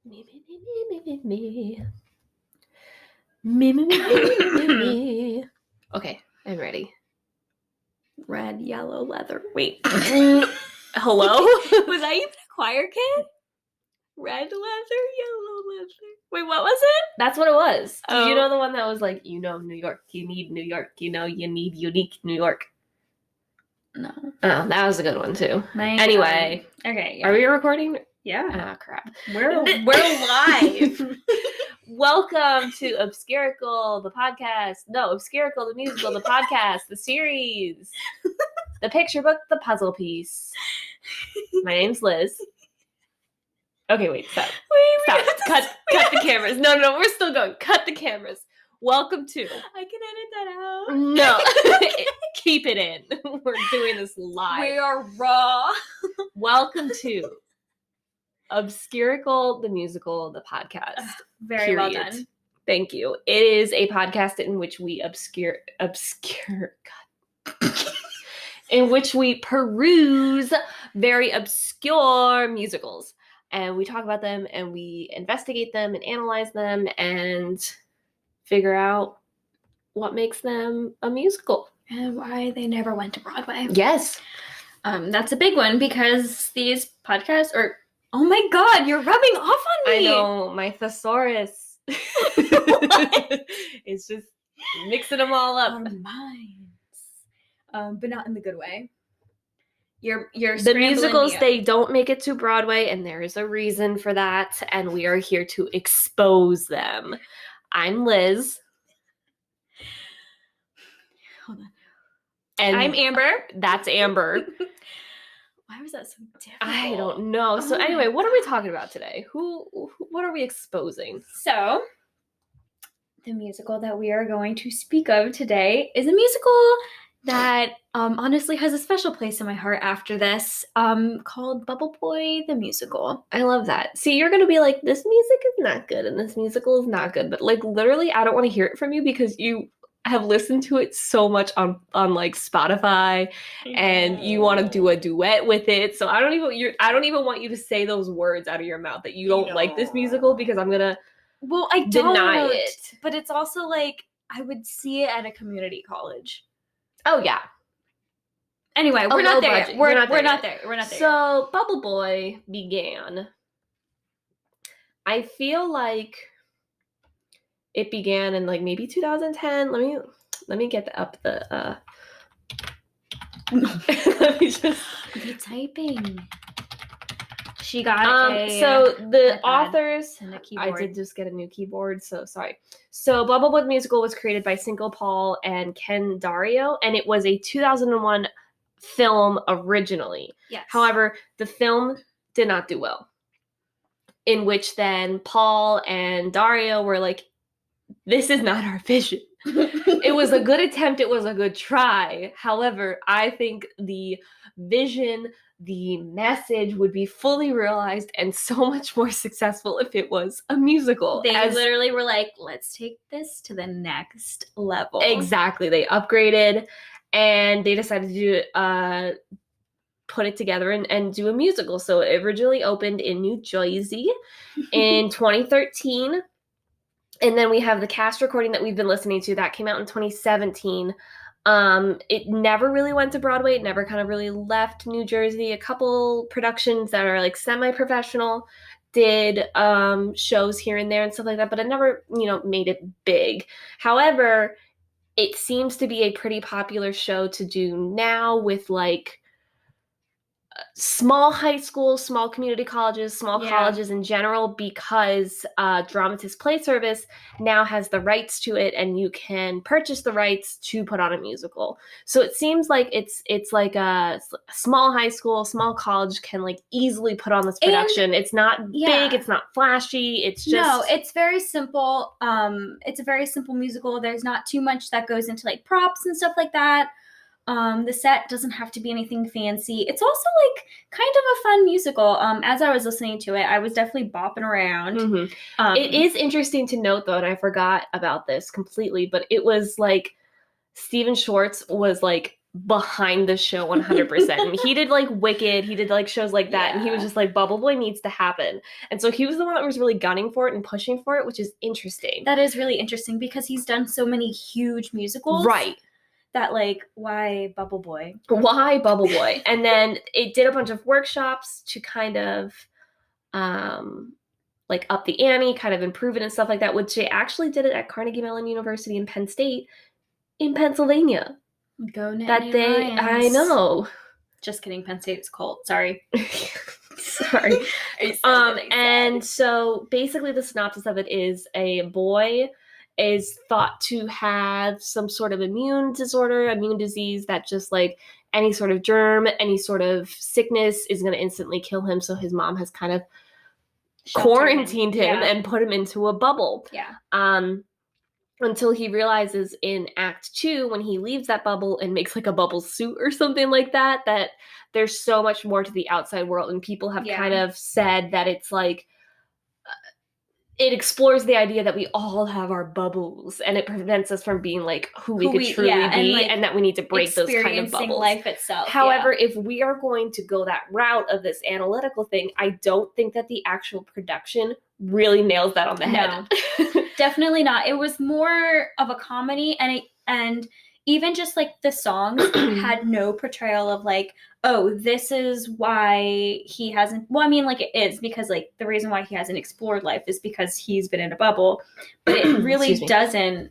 Me, me, me, me, me, me. Me, me, me, me, me, me. Okay, I'm ready. Red, yellow, leather. Wait. Hello? Was I even a choir kid? Red leather, yellow leather. Wait, what was it? That's what it was. Did you know the one that was like, New York, you need New York, you need unique New York? No. Oh, that was a good one too. My, anyway. Okay. Yeah. Are we recording? Yeah. Oh, crap. We're live. Welcome to Obscurical, the podcast. No, Obscurical, the musical, the podcast, the series, the picture book, the puzzle piece. My name's Liz. Okay, wait, stop. Stop. Cut the cameras. No, we're still going. Cut the cameras. Welcome to. I can edit that out. No. Keep it in. We're doing this live. We are raw. Welcome to Obscurical, the musical, the podcast. Very well done. Thank you. It is a podcast in which we in which we peruse very obscure musicals. And we talk about them and we investigate them and analyze them and figure out what makes them a musical. And why they never went to Broadway. Yes. That's a big one because these podcasts are... Oh my God, you're rubbing off on me. I know, my thesaurus. It's just mixing them all up. Our minds. But not in the good way. You're the musicals, they don't make it to Broadway, and there is a reason for that, and we are here to expose them. I'm Liz. Hold on. And I'm Amber. That's Amber. Why was that so difficult? I don't know. So anyway, what are we talking about today? What are we exposing? So, the musical that we are going to speak of today is a musical that honestly has a special place in my heart after this, called Bubble Boy the Musical. I love that. See, you're going to be like, this music is not good and this musical is not good. But like literally, I don't want to hear it from you because you have listened to it so much on like Spotify and you want to do a duet with it. So I don't even want you to say those words out of your mouth that you don't like this musical because I'm going to I don't deny it. But it's also like I would see it at a community college. Oh, yeah. Anyway, we're not there yet. We're not there. So, Bubble Boy began. I feel like it began in like maybe 2010. Let me get up the let me just be typing. She got so the authors and a keyboard. I did just get a new keyboard, so sorry. So Bubble Boy the Musical was created by Cinco Paul and Ken Dario, and it was a 2001 film originally. Yes. However, the film did not do well. In which then Paul and Dario were like, this is not our vision. It was a good attempt. It was a good try. However, I think the vision, the message would be fully realized and so much more successful if it was a musical. They literally were like, let's take this to the next level. Exactly. They upgraded and they decided to put it together and do a musical. So it originally opened in New Jersey in 2013. And then we have the cast recording that we've been listening to that came out in 2017. It never really went to Broadway. It never kind of really left New Jersey. A couple productions that are like semi-professional did shows here and there and stuff like that, but it never, made it big. However, it seems to be a pretty popular show to do now with like small high schools, small community colleges, colleges in general, because Dramatist Play Service now has the rights to it and you can purchase the rights to put on a musical. So it seems like it's like a small high school, small college can like easily put on this production. And it's not big, it's not flashy, it's just... No, it's very simple. It's a very simple musical. There's not too much that goes into like props and stuff like that. The set doesn't have to be anything fancy. It's also like kind of a fun musical. As I was listening to it, I was definitely bopping around. Mm-hmm. It is interesting to note though, and I forgot about this completely, but it was like Stephen Schwartz was like behind the show 100%. And he did like Wicked, he did like shows like that, and he was Yeah. just like, Bubble Boy needs to happen. And so he was the one that was really gunning for it and pushing for it, which is interesting. That is really interesting because he's done so many huge musicals. Right. That like, why Bubble Boy? Why Bubble Boy? And then it did a bunch of workshops to kind of like up the ante, kind of improve it and stuff like that, which they actually did it at Carnegie Mellon University in Penn State in Pennsylvania. Go Nittany That they, Lions. I know. Just kidding, Penn State is cult. Sorry. Sorry. And so basically the synopsis of it is a boy is thought to have some sort of immune disease that just like any sort of germ, any sort of sickness is going to instantly kill him. So his mom has kind of quarantined him and put him into a bubble. Yeah. Until he realizes in Act 2, when he leaves that bubble and makes like a bubble suit or something like that, that there's so much more to the outside world. And people have kind of said that it's like, it explores the idea that we all have our bubbles and it prevents us from being like who we could truly be, and that we need to break those kind of bubbles. Life itself. However, if we are going to go that route of this analytical thing, I don't think that the actual production really nails that on the head. Definitely not. It was more of a comedy, and even just like the songs had no portrayal of like, oh, this is why he hasn't. Well, I mean, like it is because like the reason why he hasn't explored life is because he's been in a bubble, but it really doesn't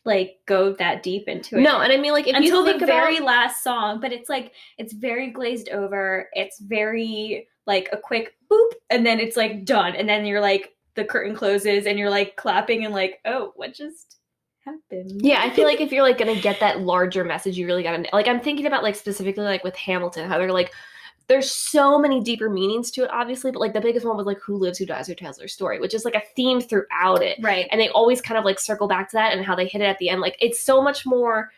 like go that deep into it. No, and I mean like if until you think the very last song, but it's like it's very glazed over. It's very like a quick boop, and then it's like done, and then you're like the curtain closes, and you're like clapping and like, oh, what just happened? Yeah, I feel like if you're like gonna get that larger message, you really gotta like. I'm thinking about like specifically like with Hamilton, how they're like, there's so many deeper meanings to it, obviously, but like the biggest one was like who lives, who dies, who tells their story, which is like a theme throughout it, right? And they always kind of like circle back to that and how they hit it at the end. Like it's so much more.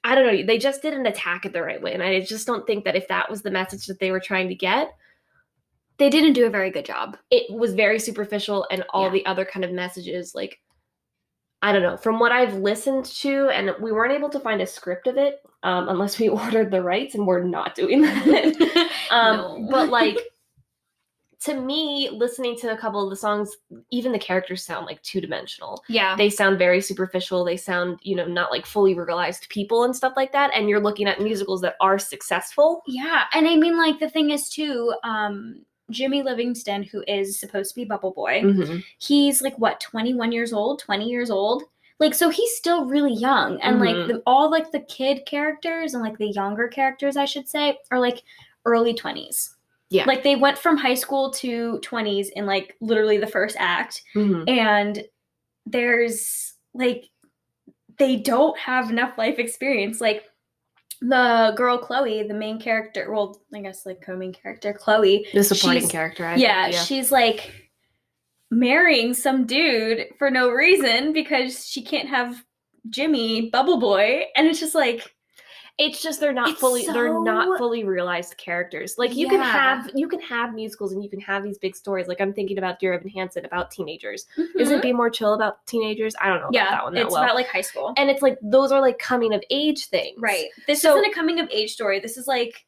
I don't know. They just didn't attack it the right way, and I just don't think that if that was the message that they were trying to get, they didn't do a very good job. It was very superficial, and all the other kind of messages, like, I don't know, from what I've listened to, and we weren't able to find a script of it unless we ordered the rights, and we're not doing that. No. But like, to me, listening to a couple of the songs, even the characters sound like two-dimensional. Yeah. They sound very superficial. They sound, not like fully realized people and stuff like that. And you're looking at musicals that are successful. Yeah. And I mean, like, the thing is, too, Jimmy Livingston, who is supposed to be Bubble Boy, he's like, what, 21 years old, 20 years old? Like, so he's still really young. And like all like the kid characters and like the younger characters, I should say, are like early 20s. Yeah. Like they went from high school to 20s in like literally the first act. And there's like, they don't have enough life experience. Like the girl Chloe, the main character, well, I guess like co-main character Chloe, the supporting character. I think, she's like marrying some dude for no reason because she can't have Jimmy Bubble Boy, and it's just like, it's just they're not fully realized characters. Like you can have musicals and you can have these big stories. Like I'm thinking about Dear Evan Hansen about teenagers. Isn't Be More Chill about teenagers? I don't know about that one that well. It's about like high school. And it's like those are like coming of age things. Right. This isn't a coming of age story. This is like,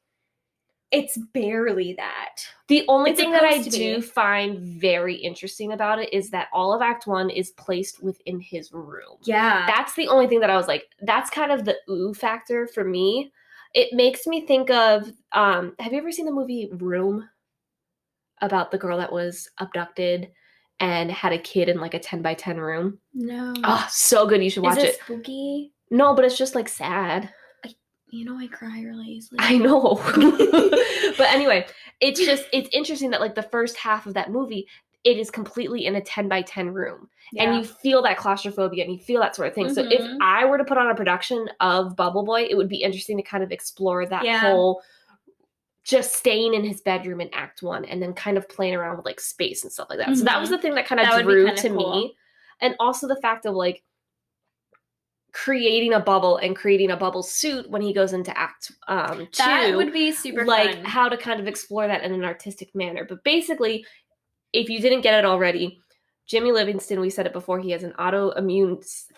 it's barely that. The only thing that I do find very interesting about it is that all of Act 1 is placed within his room. Yeah. That's the only thing that I was like, that's kind of the ooh factor for me. It makes me think of, have you ever seen the movie Room? About the girl that was abducted and had a kid in like a 10 by 10 room? No. Oh, so good. You should watch it. Is it spooky? No, but it's just like sad. I cry really easily. I know. But anyway, it's interesting that like the first half of that movie, it is completely in a 10 by 10 room. Yeah. And you feel that claustrophobia and you feel that sort of thing. So if I were to put on a production of Bubble Boy, it would be interesting to kind of explore that whole just staying in his bedroom in Act 1 and then kind of playing around with like space and stuff like that. So that was the thing that kind of drew to me. And also the fact of like creating a bubble and creating a bubble suit when he goes into Act 2. That would be super like fun. How to kind of explore that in an artistic manner. But basically, if you didn't get it already, Jimmy Livingston, we said it before, he has an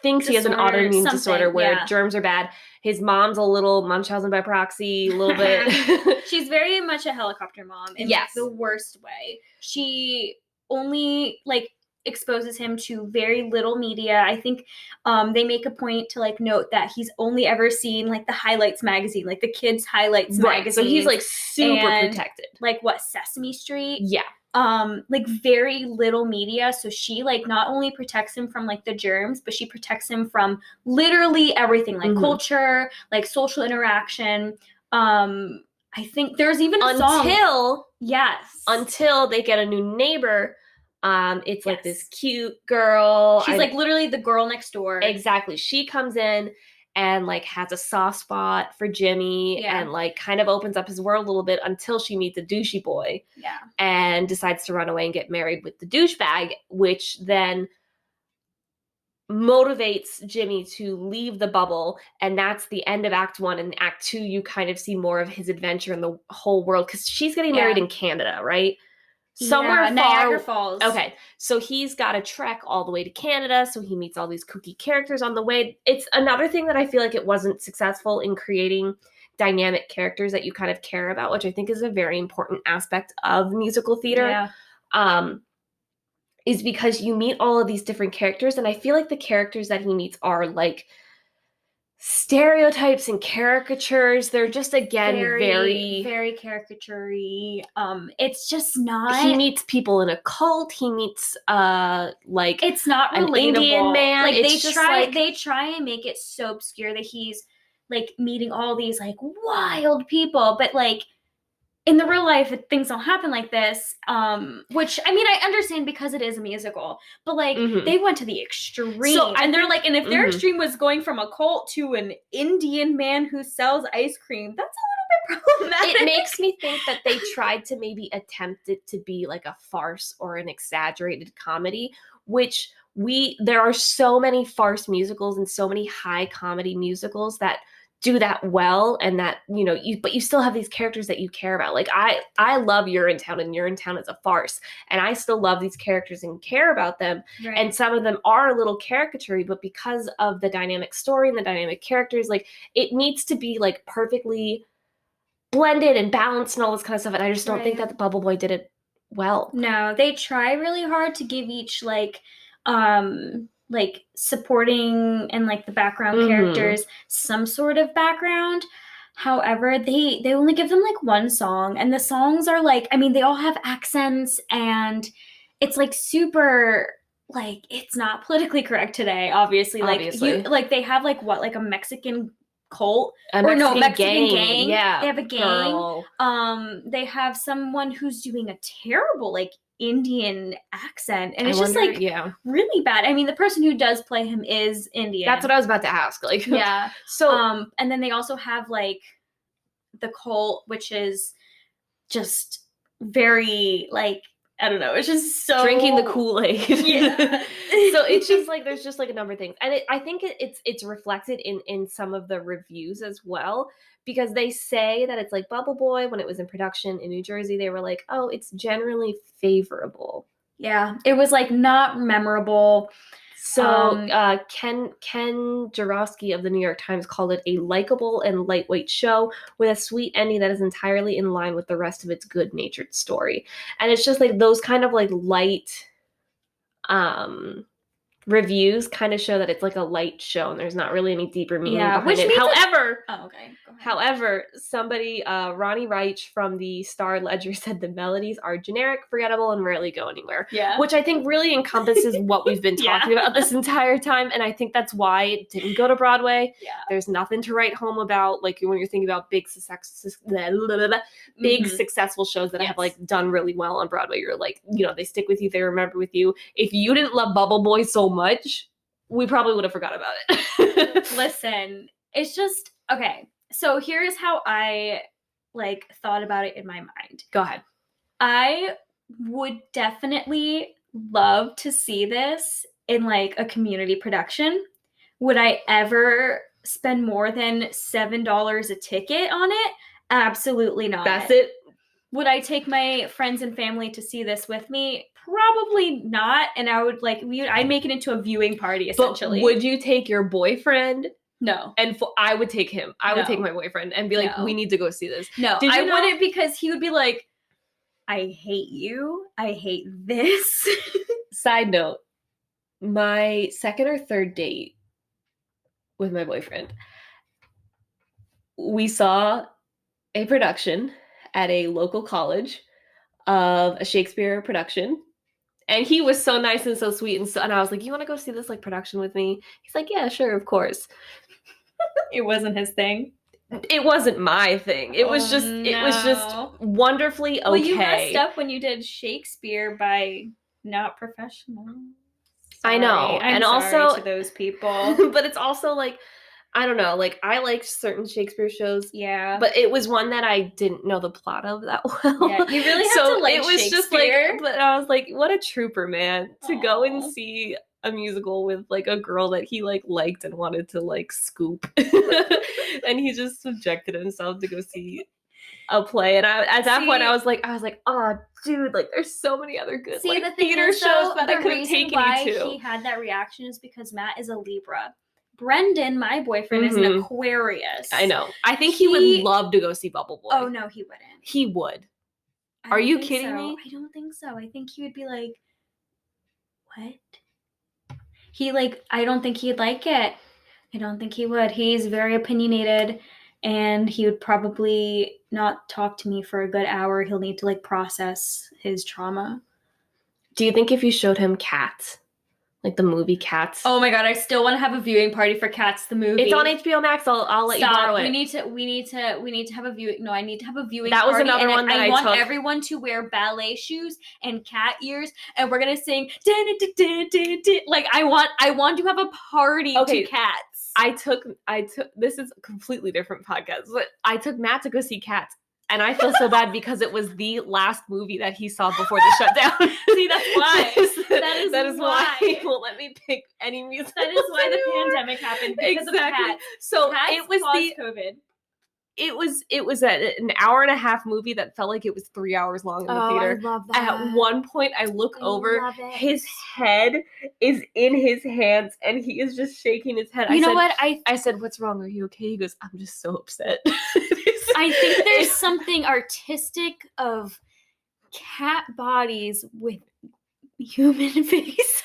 thinks he has an Disorder, autoimmune disorder something, where yeah. germs are bad. His mom's a little Munchausen by proxy, a little bit. She's very much a helicopter mom in like Yes. the worst way. She only like exposes him to very little media. I think they make a point to like note that he's only ever seen like the highlights magazine, like the kids highlights magazine. So he's like super protected. Like what, Sesame Street? Yeah. Like very little media. So she like not only protects him from like the germs, but she protects him from literally everything, like culture, like social interaction. I think there's even a song. Yes. Until they get a new neighbor. It's like this cute girl. She's like literally the girl next door. Exactly. She comes in and like has a soft spot for Jimmy and like kind of opens up his world a little bit until she meets a douchey boy. Yeah. And decides to run away and get married with the douchebag, which then motivates Jimmy to leave the bubble. And that's the end of Act 1. And Act 2, you kind of see more of his adventure in the whole world because she's getting married in Canada, right? Somewhere far. Niagara Falls. Okay, so he's got to trek all the way to Canada, so he meets all these kooky characters on the way. It's another thing that I feel like it wasn't successful in creating dynamic characters that you kind of care about, which I think is a very important aspect of musical theater. Is because you meet all of these different characters, and I feel like the characters that he meets are like stereotypes and caricatures. They're just, again, very caricature-y. It's just not. He meets people in a cult. He meets like it's not an relatable. Indian man. Like it's they try and make it so obscure that he's like meeting all these like wild people, but like in the real life, things don't happen like this, which, I mean, I understand because it is a musical, but, like, they went to the extreme. So, and they're like, and if their extreme was going from a cult to an Indian man who sells ice cream, that's a little bit problematic. It makes me think that they tried to maybe attempt it to be, like, a farce or an exaggerated comedy, which there are so many farce musicals and so many high comedy musicals that do that well, and that, you know, but you still have these characters that you care about. Like I love Urinetown, and Urinetown is a farce, and I still love these characters and care about them. Right. And some of them are a little caricature, but because of the dynamic story and the dynamic characters, like it needs to be like perfectly blended and balanced and all this kind of stuff. And I just don't think that the Bubble Boy did it well. No, they try really hard to give each like supporting and like the background characters some sort of background. However, they only give them like one song, and the songs are like, I mean, they all have accents, and it's like super, like, it's not politically correct today, obviously. Like they have like what, like a Mexican cult Mexican gang. Yeah, they have a gang. They have someone who's doing a terrible like Indian accent, and it's really bad. I mean, the person who does play him is Indian. That's what I was about to ask. Like, yeah. So, and then they also have like the cult, which is just very like, I don't know. It's just so drinking the Kool-Aid. Yeah. So it's just like there's just like a number of things, and I think it's reflected in some of the reviews as well, because they say that it's like Bubble Boy, when it was in production in New Jersey, they were like, oh, it's generally favorable. Yeah, it was like not memorable. So Ken Jarofsky of the New York Times called it a likable and lightweight show with a sweet ending that is entirely in line with the rest of its good-natured story. And it's just like those kind of like light reviews kind of show that it's like a light show and there's not really any deeper meaning behind it. However, somebody, Ronnie Reich from the Star Ledger, said the melodies are generic, forgettable, and rarely go anywhere. Yeah. Which I think really encompasses what we've been talking about this entire time. And I think that's why it didn't go to Broadway. Yeah. There's nothing to write home about. Like when you're thinking about big successful shows that have like done really well on Broadway, you're like, you know, they stick with you, they remember with you. If you didn't love Bubble Boy so much, we probably would have forgot about it. Listen, it's just, okay. So here's how I like thought about it in my mind. Go ahead. I would definitely love to see this in like a community production. Would I ever spend more than $7 a ticket on it? Absolutely not. That's it. Would I take my friends and family to see this with me? Probably not. And I would I'd make it into a viewing party essentially. But would you take your boyfriend? No. And I would take him. I would take my boyfriend and be like, we need to go see this. No, I wouldn't, because he would be like, I hate you. I hate this. Side note, my second or third date with my boyfriend, we saw a production at a local college of a Shakespeare production. And he was so nice and so sweet. And I was like, you want to go see this like production with me? He's like, yeah, sure, of course. It wasn't his thing. It wasn't my thing. It was just wonderfully okay. Well, you messed up when you did Shakespeare by not professional. Sorry. I know. I'm and sorry also to those people. But it's also like, I don't know, like I liked certain Shakespeare shows. Yeah. But it was one that I didn't know the plot of that well. Yeah, you really have to like it was Shakespeare. Just like, but I was like, what a trooper, man. To go and see a musical with like a girl that he like liked and wanted to like scoop. And he just subjected himself to go see a play. And at that point I was like, oh dude, like there's so many other good theater shows that I could have taken you to. He had that reaction is because Matt is a Libra. Brendan, my boyfriend, is an Aquarius. I know. I think he would love to go see Bubble Boy. Oh no, he wouldn't. He would. Are you kidding me? I don't think so. I think he would be like, what? I don't think he'd like it. I don't think he would. He's very opinionated, and he would probably not talk to me for a good hour. He'll need to like process his trauma. Do you think if you showed him Cats, like the movie Cats? Oh my god, I still want to have a viewing party for Cats the movie. It's on HBO Max. I'll let you borrow it. We need to have a viewing. No, I need to have a viewing party. That was another one that I took. I want everyone to wear ballet shoes and cat ears, and we're gonna sing. Like I want to have a party to Cats. I took. This is a completely different podcast, but I took Matt to go see Cats. And I feel so bad because it was the last movie that he saw before the shutdown. See, that's why. That is why he won't let me pick any music. That is why the pandemic happened, because of Cats. So Cats it was COVID. It was an hour and a half movie that felt like it was 3 hours long in the theater. I love that. At one point, I look over, his head is in his hands, and he is just shaking his head. I said, "What's wrong? Are you okay?" He goes, "I'm just so upset." I think there's something artistic of cat bodies with human faces.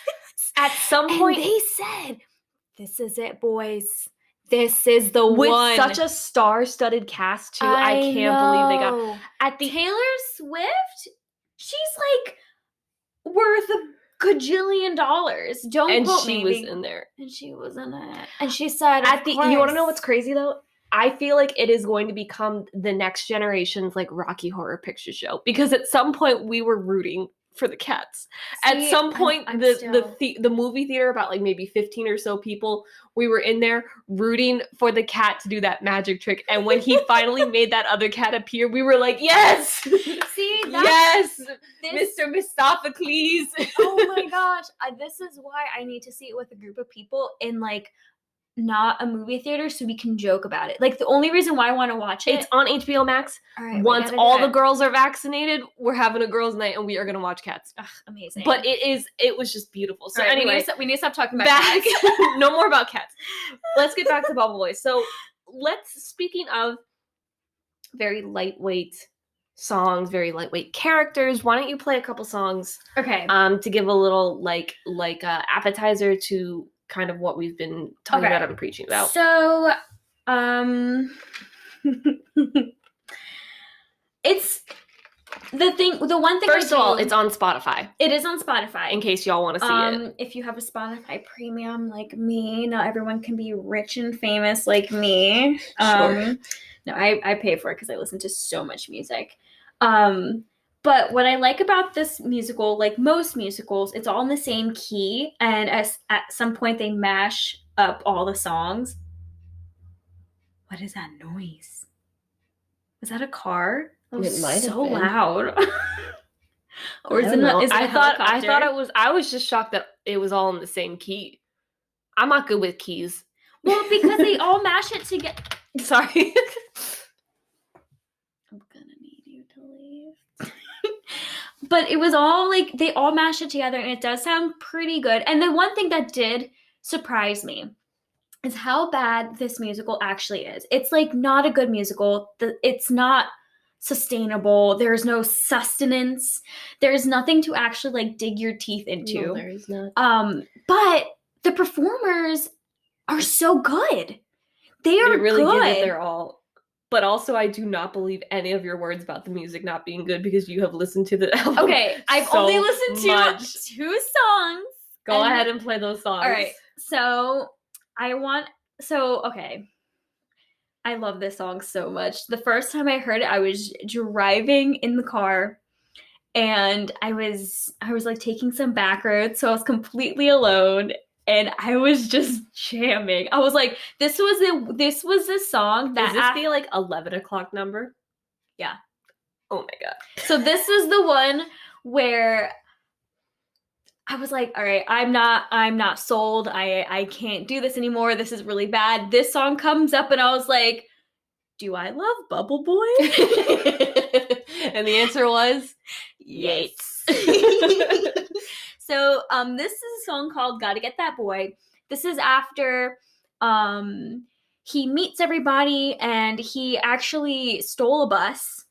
At some point, they said, "This is it, boys. This is the with one." Such a star-studded cast too. I can't believe they got at the Taylor Swift. She's like worth a gajillion dollars. Don't quote me. And she was in there. And she was in it. And she said, you want to know what's crazy though? I feel like it is going to become the next generation's like Rocky Horror Picture Show, because at some point we were rooting for the Cats. At some point, the movie theater, about like maybe 15 or so people, we were in there rooting for the cat to do that magic trick. And when he finally made that other cat appear, we were like, yes! See, yes! Mr. Mistopheles! Oh my gosh. This is why I need to see it with a group of people in like not a movie theater, so we can joke about it. Like the only reason why I want to watch it. It's on HBO Max. All right, once all the girls are vaccinated, we're having a girls' night and we are going to watch Cats. Ugh, amazing. But it was just beautiful. So right, anyway, we need to stop talking about Cats. No more about Cats. Let's get back to Bubble Boy. So speaking of very lightweight songs, very lightweight characters, why don't you play a couple songs? Okay. To give a little like appetizer to kind of what we've been talking about and preaching about. So, it's the one thing. First of all, it's on Spotify. It is on Spotify. In case y'all want to see it. If you have a Spotify premium like me, not everyone can be rich and famous like me. Sure. No, I pay for it because I listen to so much music. But what I like about this musical, like most musicals, it's all in the same key, and at some point they mash up all the songs. What is that noise? Was that a car? It might so have been. Loud. Or is it I thought it was. I was just shocked that it was all in the same key. I'm not good with keys. Well, because they all mash it together. Sorry. I'm gonna need you to leave. but it was all like they all mashed it together, and it does sound pretty good. And the one thing that did surprise me is how bad this musical actually is. It's like not a good musical. It's not sustainable. There's no sustenance. There's nothing to actually like dig your teeth into. No, there is not. But the performers are so good. They are really good. give it their all. But also, I do not believe any of your words about the music not being good because you have listened to the album. Okay, I've so only listened to much. 2 songs. Go ahead and play those songs. All right. Okay. I love this song so much. The first time I heard it, I was driving in the car, and I was like taking some back roads, so I was completely alone, and I was just jamming. I was like, this was the song that Does this be like 11 o'clock number? Yeah. Oh my god. So this is the one where I was like, all right, I'm not sold. I can't do this anymore. This is really bad. This song comes up, and I was like, do I love Bubble Boy? And the answer was yes. So this is a song called Gotta Get That Boy. This is after he meets everybody, and he actually stole a bus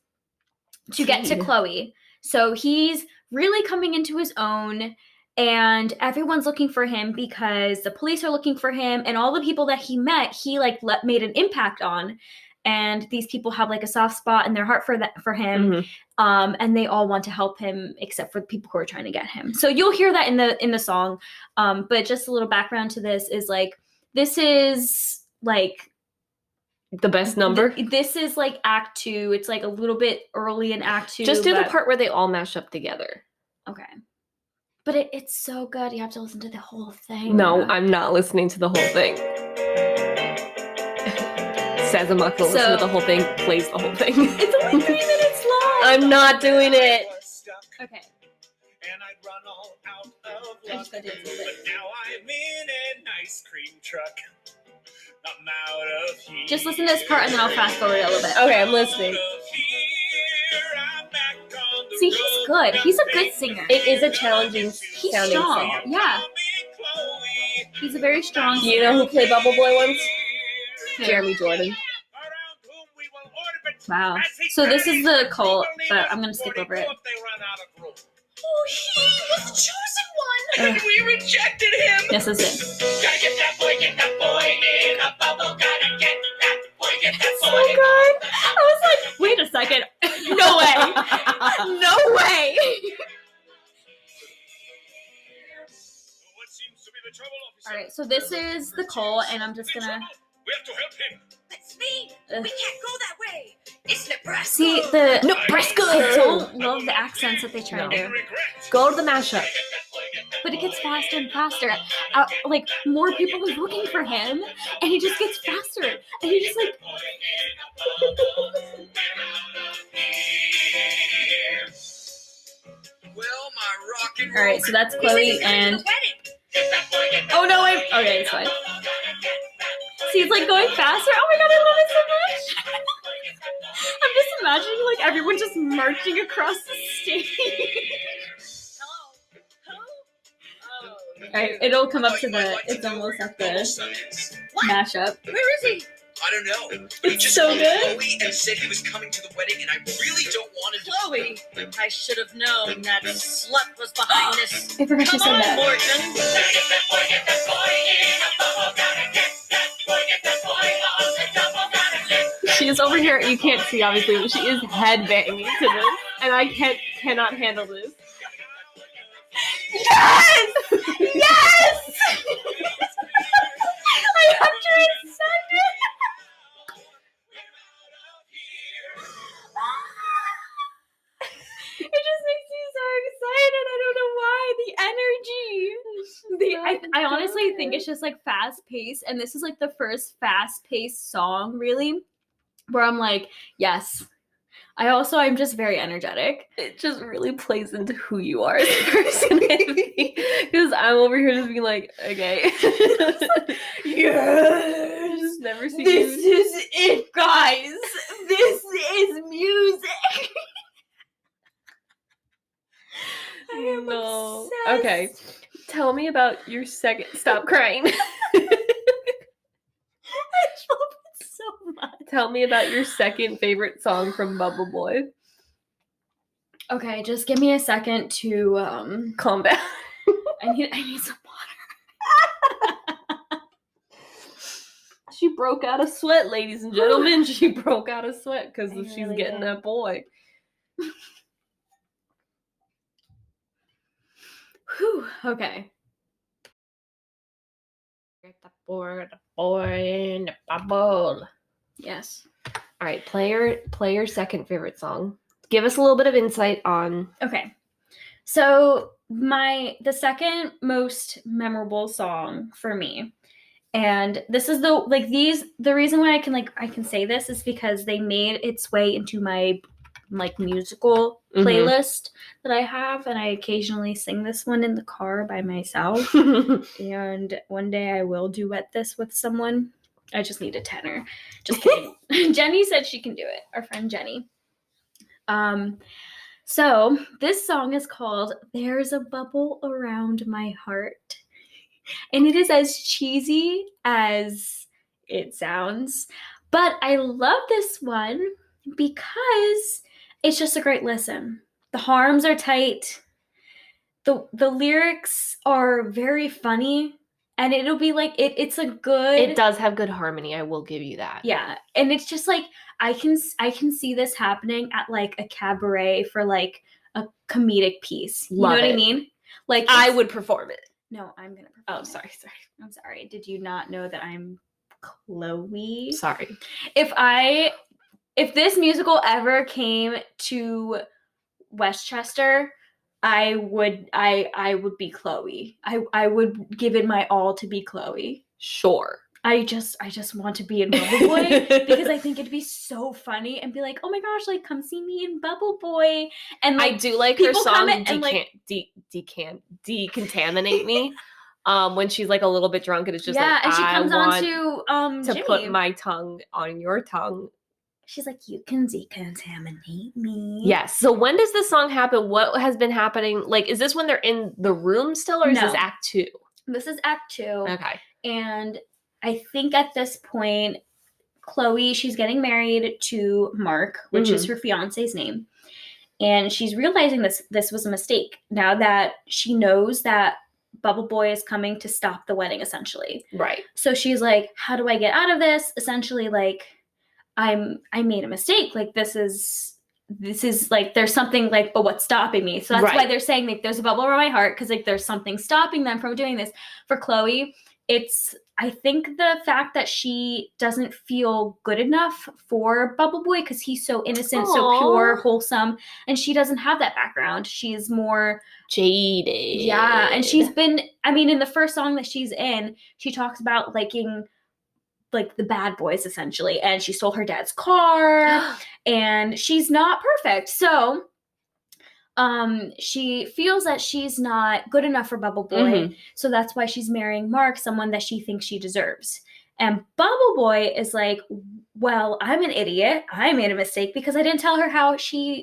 to get to Chloe. So he's really coming into his own, and everyone's looking for him because the police are looking for him, and all the people that he met, he like made an impact on. And these people have like a soft spot in their heart for him, and they all want to help him, except for the people who are trying to get him. So you'll hear that in the song. But just a little background to this is like this is like the best number. This is like Act 2. It's like a little bit early in Act 2. Just do the part where they all mash up together. Okay. But it's so good. You have to listen to the whole thing. No, I'm not listening to the whole thing. Says I'm not going to listen to the whole thing, plays the whole thing. It's only 3 minutes long. I'm not doing it. Okay. And I'd run all out of luck. I just got to do it. But now I'm in an ice cream truck. I'm out of here. Just listen to this part, and then I'll fast forward a little bit. Okay, I'm listening. See, he's good. He's a good singer. It is a challenging He's sounding strong. song. Yeah. He's a very strong singer. You know who played Bubble Boy once? Who? Jeremy Jordan. Wow. So this is the cult, but I'm going to skip over it. Oh, he was the chosen one! And we rejected him! This is it. Gotta get that boy in a bubble. Gotta get that boy, get that boy. So good. I was like, wait a second. No way. No way. What seems to be the trouble, officer? All right, so this is the cult, and I'm just going to... We have to help him. That's me. We can't go that way. It's Nebraska. See, the... Nebraska! I don't love the accents that they try to do. Go to the mashup. But it gets faster and faster. Like, more people are looking for him, and he just gets faster. And he just, like... Well, my rock and All right, so that's Chloe, and... Oh, no, okay, it's fine. See, it's, like, going faster. Oh, my God, I love it so much. I'm just imagining, like, everyone just marching across the stage. Alright, it'll come up to the, it's almost at the mashup. Where is he? I don't know. It's He just so called good. Chloe and said he was coming to the wedding, and I really don't want to. Chloe. I should have known that slut was behind this. I forgot she Come said on, that. Morgan. She is over here. You can't see, obviously, but she is headbanging to this, and I cannot handle this. Yes! Yes! I have to resend it. It just makes me so excited. I don't know why. The energy. I honestly think it's just like fast paced, and this is like the first fast paced song, really, where I'm like, yes. I'm just very energetic. It just really plays into who you are as a person. Because I'm over here just being like, okay. Yes! Never seen This you. is it, guys. This is music. I am No. obsessed. Okay. Tell me about your second. Stop crying. I love it so much. Tell me about your second favorite song from Bubble Boy. Okay, just give me a second to Calm down. I need some water. She broke out a sweat, ladies and gentlemen. She broke out a sweat because I she's really getting did. that boy. Whew, okay. The boy in the bubble. Yes. All right, play your second favorite song. Give us a little bit of insight on. Okay. So the second most memorable song for me, and this is the reason why I can say this is because they made its way into my musical playlist that I have, and I occasionally sing this one in the car by myself. And one day I will duet this with someone. I just need a tenor. Just kidding. Jenny said she can do it. Our friend Jenny. So this song is called "There's a Bubble Around My Heart." And it is as cheesy as it sounds. But I love this one because it's just a great listen. The harms are tight. The lyrics are very funny. And it'll be like it's a good. It does have good harmony. I will give you that. Yeah, and it's just like I can see this happening at like a cabaret for like a comedic piece. You Love know what it. I mean? Like I would perform it. No, I'm gonna perform. Oh, it. sorry. I'm sorry. Did you not know that I'm Chloe? Sorry. If this musical ever came to Westchester, I would be Chloe. I would give it my all to be Chloe. Sure. I just want to be in Bubble Boy because I think it'd be so funny and be like, oh my gosh, like come see me in Bubble Boy. And like, I do like her people come song in and, like- Decontaminate Me. When she's like a little bit drunk and it's just like and she I comes want on to to Jimmy. put my tongue on your tongue. She's like, you can decontaminate me. Yes. So when does this song happen? What has been happening? Like, is this when they're in the room still, or is this No. Act 2? This is Act 2. Okay. And I think at this point, Chloe, she's getting married to Mark, which is her fiance's name. And she's realizing this was a mistake now that she knows that Bubble Boy is coming to stop the wedding, essentially. Right. So she's like, how do I get out of this? Essentially, like, I made a mistake. Like, this is like, there's something like, but what's stopping me? So that's why they're saying like there's a bubble around my heart, because like there's something stopping them from doing this. For Chloe, it's, I think, the fact that she doesn't feel good enough for Bubble Boy because he's so innocent, so pure, wholesome, and she doesn't have that background. She's more jaded. Yeah, and she's been, I mean, in the first song that she's in, she talks about liking like the bad boys, essentially, and she stole her dad's car, and she's not perfect. So she feels that she's not good enough for Bubble Boy, so that's why she's marrying Mark, someone that she thinks she deserves. And Bubble Boy is like, well, I'm an idiot. I made a mistake because I didn't tell her how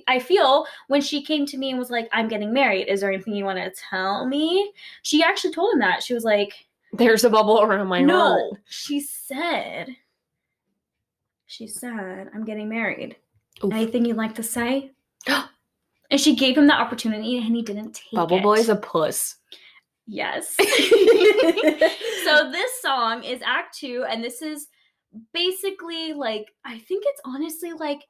I feel when she came to me and was like, I'm getting married. Is there anything you want to tell me? She actually told him that. She was like, there's a bubble around my heart. No, she said, I'm getting married. Oof. Anything you'd like to say? And she gave him the opportunity and he didn't take Bubble it. Boy's a puss. Yes. So this song is Act 2, and this is basically like, I think it's honestly like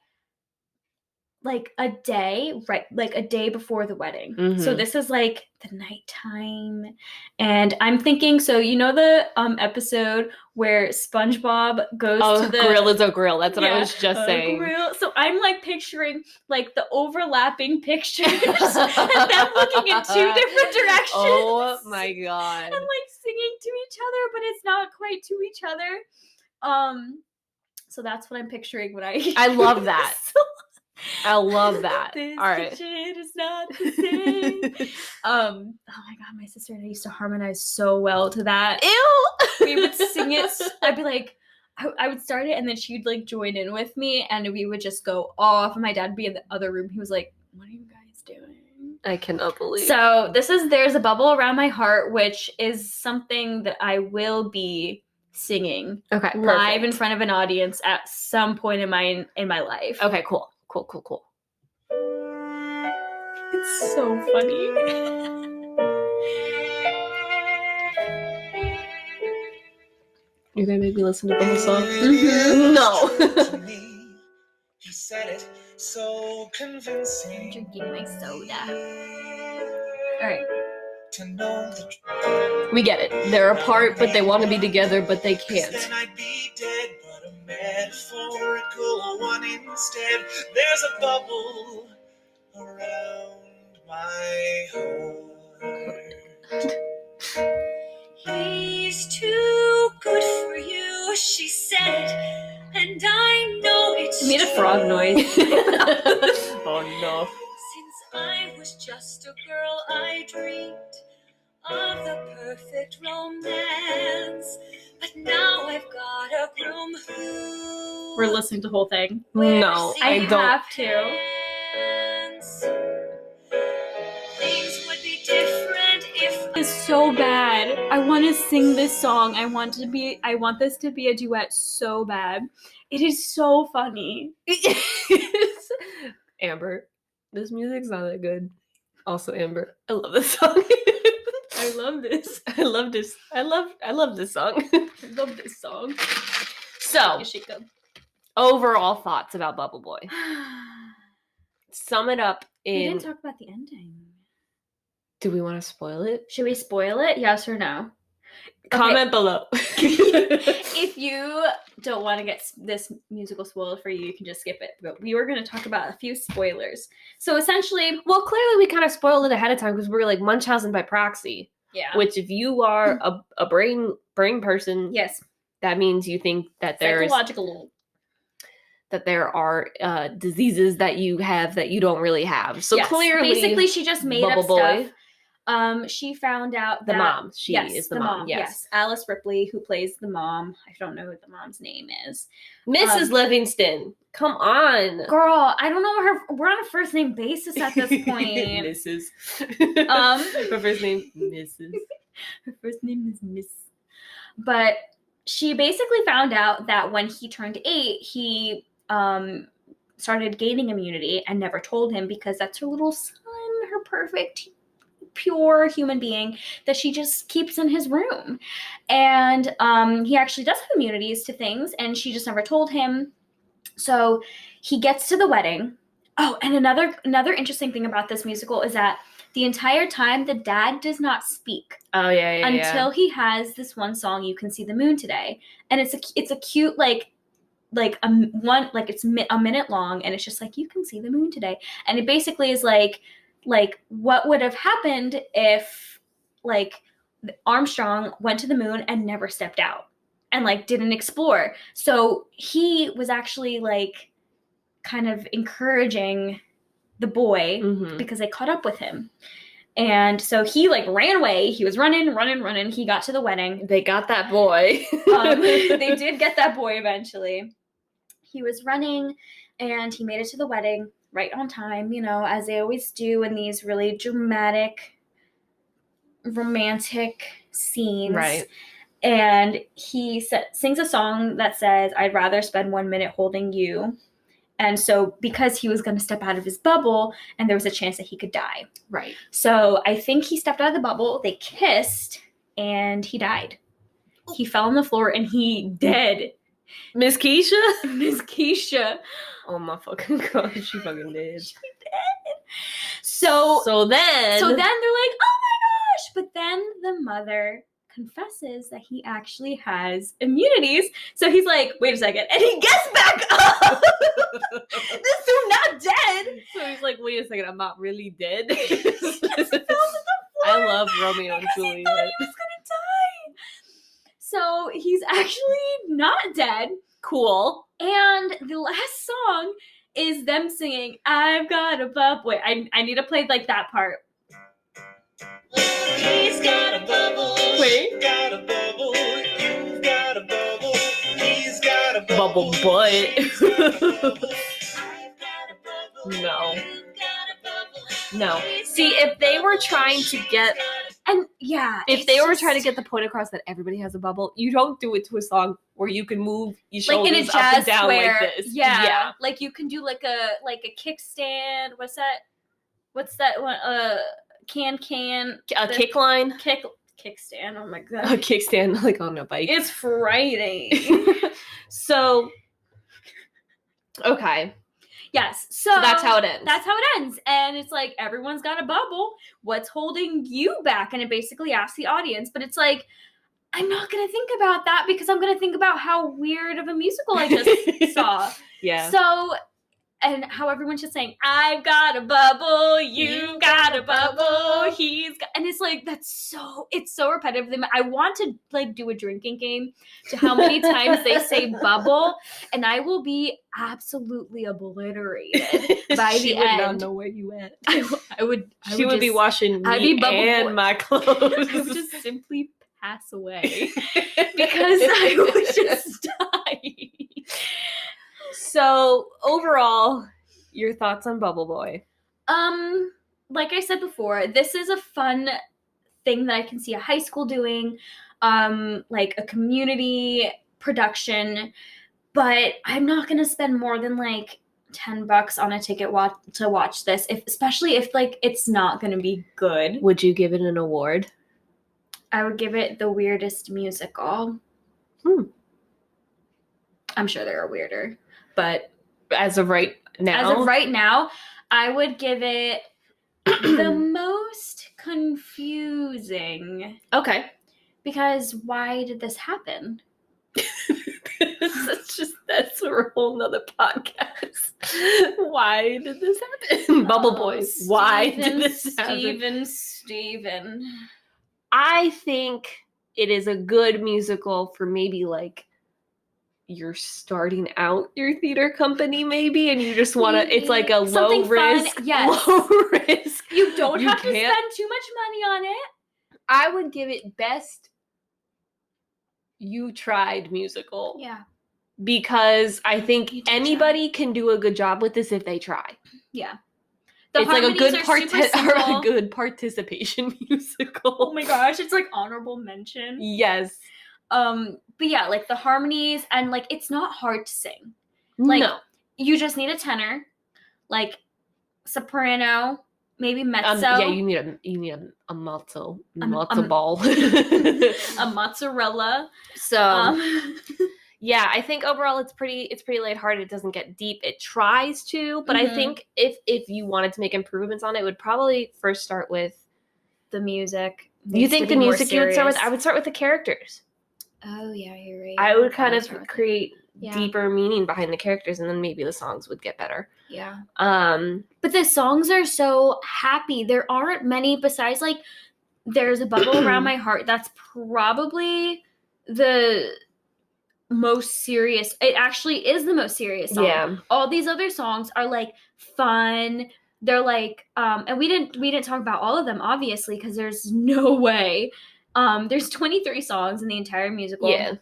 a day, right? Like a day before the wedding. So this is like the nighttime, and I'm thinking, so you know the episode where SpongeBob goes to the grill is a grill. That's what I was just saying. Grill. So I'm like picturing like the overlapping pictures and them looking in two different directions. Oh my god! And like singing to each other, but it's not quite to each other. So that's what I'm picturing when I love that. I love that. This all right. kitchen is not the same. Oh my god, my sister and I used to harmonize so well to that. Ew! We would sing it. I'd be like, I would start it, and then she'd like join in with me, and we would just go off. And my dad would be in the other room. He was like, "What are you guys doing?" I cannot believe. So this is There's a Bubble Around My Heart, which is something that I will be singing okay, live in perfect. front of an audience at some point in my life. Okay, cool. It's so funny. You're gonna make me listen to the whole song? Mhm. No. He said it so convincing. I'm drinking my soda. All right. To know the We get it. They're apart, but they want to be together, but they can't. Then I'd be dead, but a metaphorical one instead. There's a bubble around my heart. He's too good for you, she said, and I know it's You made a frog noise. Oh no. Since I was just a girl, I dreamed of the perfect romance, but now I've got a groom who We're listening to the whole thing. No, I don't. have to. Things would be different if It's so bad. I want to sing this song. I want this to be a duet so bad. It is so funny. Amber, this music's not that good. Also, Amber, I love this song. I love this. I love this. I love this song. I love this song. So, overall thoughts about Bubble Boy. Sum it up We in. didn't talk about the ending. Do we want to spoil it? Should we spoil it? Yes or no? Comment below. If you don't want to get this musical spoiled for you, you can just skip it. But we were going to talk about a few spoilers. So essentially, Well, clearly we kind of spoiled it ahead of time because we were like Munchausen by proxy. yeah. Which, if you are a brain person, Yes. that means you think that Psychological. that there are diseases that you have that you don't really have. So Yes. clearly, Basically, she just made Bubble up Boy, stuff. She found out the that mom. She yes, is the mom. Yes. Alice Ripley, who plays the mom. I don't know what the mom's name is. Mrs. Livingston. Come on. Girl, I don't know her. We're on a first name basis at this point. Mrs. Her first name, Mrs. Her first name is Miss. But she basically found out that when he turned 8, he started gaining immunity and never told him because that's her little son, her perfect, pure human being that she just keeps in his room. And he actually does have immunities to things, and she just never told him. So he gets to the wedding. Oh, and another interesting thing about this musical is that the entire time the dad does not speak. Oh yeah. Until he has this one song, "You Can See the Moon Today," and it's a cute it's a minute long, and it's just like, "You can see the moon today," and it basically is like what would have happened if Armstrong went to the moon and never stepped out and didn't explore. So he was actually kind of encouraging the boy because they caught up with him. And so he ran away. He was running. He got to the wedding. They got that boy. They did get that boy eventually. He was running and he made it to the wedding right on time, as they always do in these really dramatic, romantic scenes. Right. And he sings a song that says, "I'd rather spend 1 minute holding you." And so because he was going to step out of his bubble and there was a chance that he could die. Right. So I think he stepped out of the bubble, they kissed, and he died. He fell on the floor and he dead. Miss Keisha? Miss Keisha. Oh my fucking god, she fucking dead. She dead. So then they're like, "Oh my gosh." But then the mother confesses that he actually has immunities. So he's like, "Wait a second." And he gets back up. This dude not dead. So he's like, "Wait a second, I'm not really dead." I I love Romeo and Juliet. He thought he was gonna die. So he's actually not dead. Cool. And the last song is them singing, "I've got a bubble." Wait, I need to play that part. He's got a bubble. Wait. Got a bubble. You've got a bubble. He's got a Bubble butt. I've got a bubble. No. You've got a bubble. No. See, if they were trying to get And yeah, if it's they were just- trying to get the point across that everybody has a bubble, you don't do it to a song where you can move your like in a shoulders up and jazz down square, like this. yeah, like you can do like a kickstand. What's that? What's that one? Can A kick line, kickstand. Oh my a god, kickstand, like on a bike. it's Friday. So, okay, Yes, so that's how it ends. That's how it ends, and it's like everyone's got a bubble. What's holding you back? And it basically asks the audience, but it's like, I'm not gonna think about that because I'm gonna think about how weird of a musical I just saw. Yeah. So, and how everyone's just saying, I've got a bubble, you've got a bubble, he's got, and it's like, it's so repetitive. I want to like do a drinking game to how many times they say bubble, and I will be absolutely obliterated by she the would end. not know where you went. I would She would be washing I'd be me bubble and boy. my clothes. I would just simply pass away because I would just die. So overall, your thoughts on Bubble Boy? Like I said before, this is a fun thing that I can see a high school doing, like a community production, but I'm not gonna spend more than like $10 on a ticket to watch this, especially if like it's not gonna be good. Would you give it an award? I would give it the weirdest musical. I'm sure there are weirder, but As of right now, I would give it the most confusing. Okay. Because why did this happen? That's a whole nother podcast. Why did this happen? Bubble Boys. Why did this happen? Steven. I think it is a good musical for maybe like you're starting out your theater company maybe and you just want to, it's like a Something low risk. fun, yes. Low risk. You don't have to can't- spend too much money on it. I would give it best you tried musical. Yeah. Because I think You did anybody can do a good job with this if they try. Yeah. It's like a good simple. a good participation musical. Oh my gosh, it's like honorable mention. Yes. But yeah, like the harmonies and like it's not hard to sing. Like, no. You just need a tenor, like soprano, maybe mezzo. Yeah, you need a matzo ball. A mozzarella. So yeah, I think overall it's pretty lighthearted. It doesn't get deep. It tries to, but I think if you wanted to make improvements on it, would probably first start with the music. You think the music you would start with? I would start with the characters. Oh yeah, you're right. I would kind of create Yeah. deeper meaning behind the characters, and then maybe the songs would get better. Yeah. But the songs are so happy. There aren't many besides like There's a Bubble Around My Heart. That's probably the most serious. It actually is the most serious song. Yeah. All these other songs are like fun. They're like and we didn't talk about all of them obviously because there's no way. There's 23 songs in the entire musical. Yeah.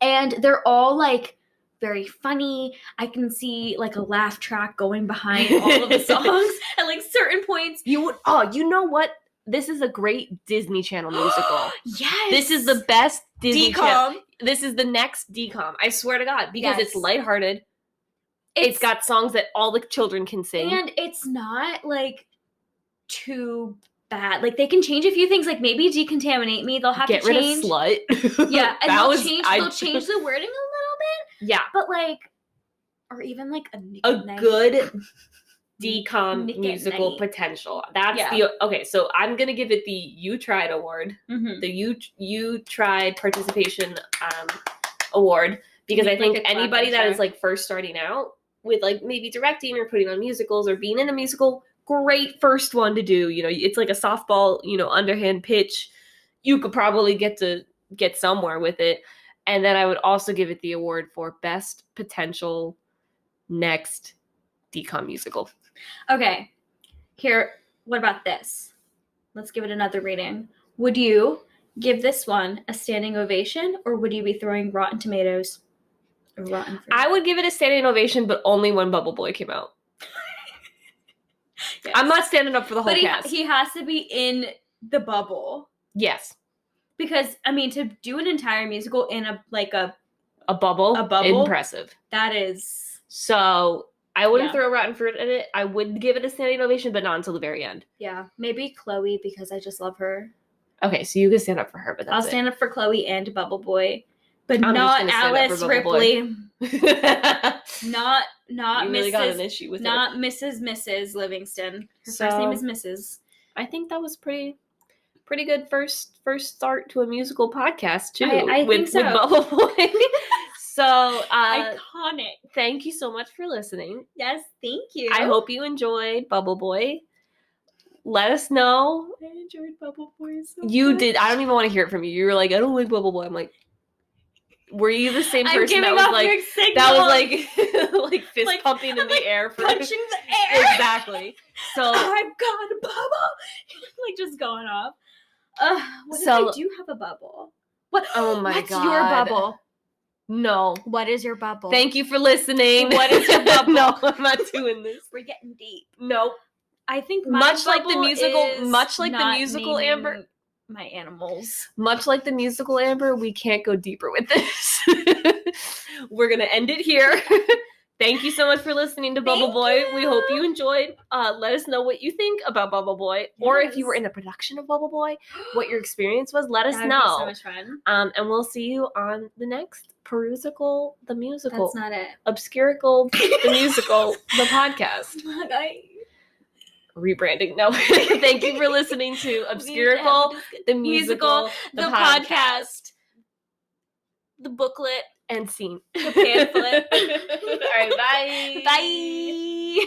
And they're all like very funny. I can see like a laugh track going behind all of the songs at like certain points. You know what? This is a great Disney Channel musical. Yes. This is the best Disney Channel. DCOM. This is the next DCOM. I swear to God, because Yes. it's lighthearted. It's got songs that all the children can sing. And it's not like too bad. Like they can change a few things. Like maybe Decontaminate Me. They'll have Get to rid change. of slut. Yeah, and That they'll was- change the wording a little bit. Yeah, But like, or even like a Nick a at Night. good decom Nick at musical Night. potential. That's Yeah. okay. So I'm gonna give it the You Tried award, Mhm. the You Tried participation award, because I Like think a anybody that clapping is like first starting out with like maybe directing or putting on musicals or being in a musical, great first one to do. You know, it's like a softball, underhand pitch. You could probably get somewhere with it. And then I would also give it the award for best potential next decom musical. Okay. Here, what about this? Let's give it another rating. Would you give this one a standing ovation or would you be throwing Rotten Tomatoes? Or Rotten Fruit? I would give it a standing ovation, but only when Bubble Boy came out. Yes. I'm not standing up for the whole But cast. he has to be in the bubble. Yes. Because, I mean, to do an entire musical in a bubble. A bubble? Impressive. that is, So I wouldn't Yeah. throw rotten fruit at it. I would give it a standing ovation, but not until the very end. yeah, maybe Chloe, because I just love her. Okay, so you can stand up for her, but that's I'll stand up for Chloe and Bubble Boy, but I'm just not gonna stand up for Alice Bubble Boy. Ripley. it. Not You really got an Mrs. issue with it. Not Mrs. Livingston. Her So- first name is Mrs. I think that was pretty good first start to a musical podcast too. I with think so. with Bubble Boy. So Iconic. thank you so much for listening. Yes, thank you. I hope you enjoyed Bubble Boy. Let us know. I enjoyed Bubble Boy so You much. did. I don't even want to hear it from you. You were like, I don't like Bubble Boy. I'm like, were you the same I'm person giving that was off like mixed signals. that was like fist Like, pumping in I'm, the like, air for punching the air. exactly. So I've got a bubble. Like just going off. What So- if I do have a bubble? What? Oh my What's your God. bubble? no. What is your bubble? Thank you for listening. What is your bubble? No, I'm not doing this. We're getting deep. Nope. I think my Much like the bubble musical- is much like the not musical, naming Amber. My animals. Much like the musical, Amber, we can't go deeper with this. We're gonna end it here. Thank you so much for listening to Bubble Thank Boy. We hope you. you enjoyed. Let us know what you think about Bubble Boy, or if you were Yes. in a production of Bubble Boy, what your experience was. Let us That would know. be so much fun. And we'll see you on the next Perusical, the musical, That's not it. Obscurical, the musical, the podcast. I Rebranding. No. Thank you for listening to Obscurical, the musical, the podcast, the booklet, and scene. The pamphlet. All right, bye. Bye.